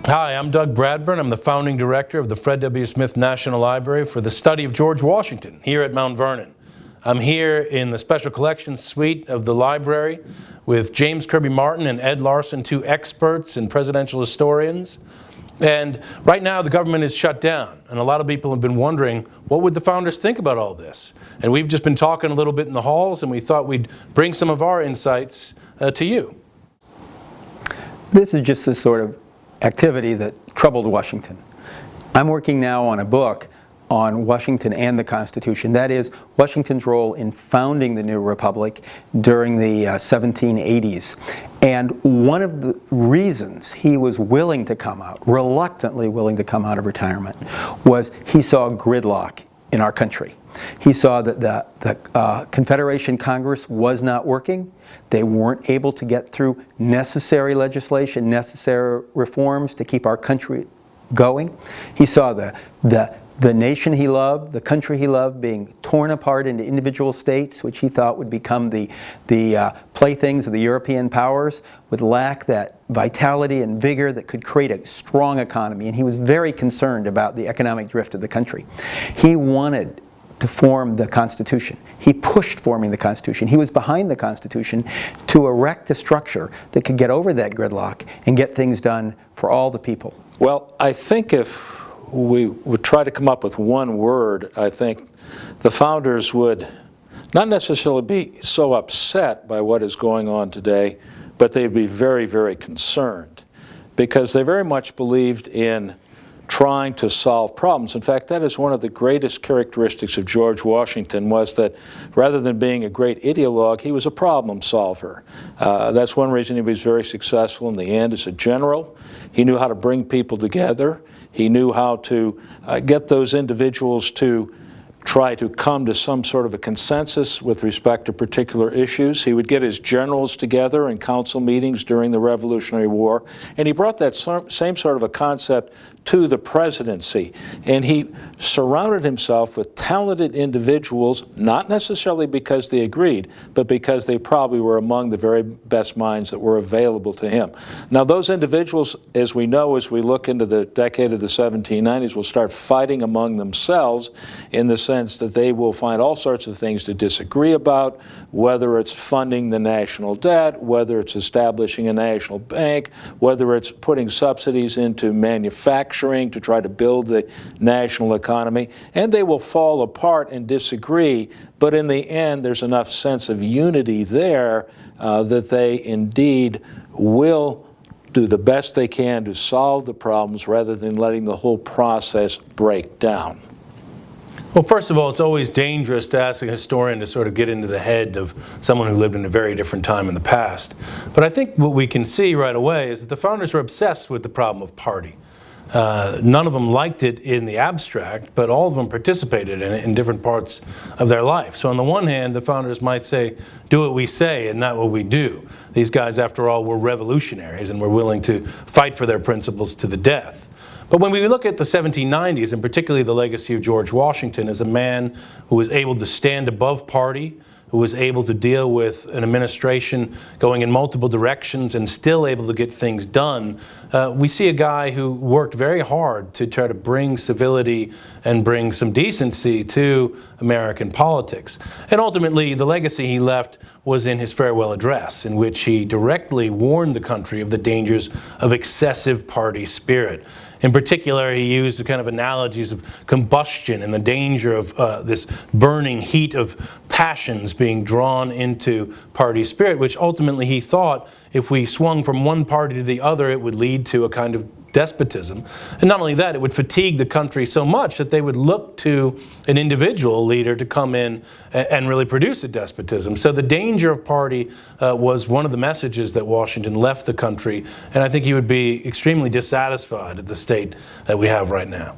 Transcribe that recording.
Hi, I'm Doug Bradburn. I'm the founding director of the Fred W. Smith National Library for the study of George Washington here at Mount Vernon. I'm here in the Special Collections Suite of the library with James Kirby Martin and Ed Larson, two experts and presidential historians. And right now the government is shut down, and a lot of people have been wondering, what would the founders think about all this? And we've just been talking a little bit in the halls, and we thought we'd bring some of our insights to you. This is just a sort of activity that troubled Washington. I'm working now on a book on Washington and the Constitution. That is, Washington's role in founding the new republic during the 1780s. And one of the reasons he was willing to come out, reluctantly willing to come out of retirement, was he saw gridlock in our country. He saw that the Confederation Congress was not working. They weren't able to get through necessary legislation, necessary reforms to keep our country going. He saw the nation he loved, the country he loved, being torn apart into individual states, which he thought would become the playthings of the European powers, would lack that vitality and vigor that could create a strong economy. And he was very concerned about the economic drift of the country. He wanted to form the Constitution. He pushed forming the Constitution. He was behind the Constitution to erect a structure that could get over that gridlock and get things done for all the people. Well, I think if we would try to come up with one word, I think the founders would not necessarily be so upset by what is going on today, but they'd be very, very concerned, because they very much believed in trying to solve problems. In fact, that is one of the greatest characteristics of George Washington, was that rather than being a great ideologue, he was a problem solver. That's one reason he was very successful in the end as a general. He knew how to bring people together. He knew how to get those individuals to try to come to some sort of a consensus with respect to particular issues. He would get his generals together in council meetings during the Revolutionary War, and he brought that same sort of a concept to the presidency. And he surrounded himself with talented individuals, not necessarily because they agreed, but because they probably were among the very best minds that were available to him. Now, those individuals, as we know, as we look into the decade of the 1790s, will start fighting among themselves in the sense that they will find all sorts of things to disagree about, whether it's funding the national debt, whether it's establishing a national bank, whether it's putting subsidies into manufacturing to try to build the national economy, and they will fall apart and disagree, but in the end there's enough sense of unity there that they indeed will do the best they can to solve the problems rather than letting the whole process break down. Well, first of all, it's always dangerous to ask a historian to sort of get into the head of someone who lived in a very different time in the past. But I think what we can see right away is that the founders were obsessed with the problem of party. None of them liked it in the abstract, but all of them participated in it in different parts of their life. So on the one hand, the founders might say, do what we say and not what we do. These guys, after all, were revolutionaries and were willing to fight for their principles to the death. But when we look at the 1790s, and particularly the legacy of George Washington as a man who was able to stand above party, who was able to deal with an administration going in multiple directions and still able to get things done, we see a guy who worked very hard to try to bring civility and bring some decency to American politics. And ultimately, the legacy he left was in his farewell address, in which he directly warned the country of the dangers of excessive party spirit. In particular, he used the kind of analogies of combustion and the danger of this burning heat of passions being drawn into party spirit, which ultimately he thought if we swung from one party to the other, it would lead to a kind of despotism. And not only that, it would fatigue the country so much that they would look to an individual leader to come in and really produce a despotism. So the danger of party was one of the messages that Washington left the country, and I think he would be extremely dissatisfied at the state that we have right now.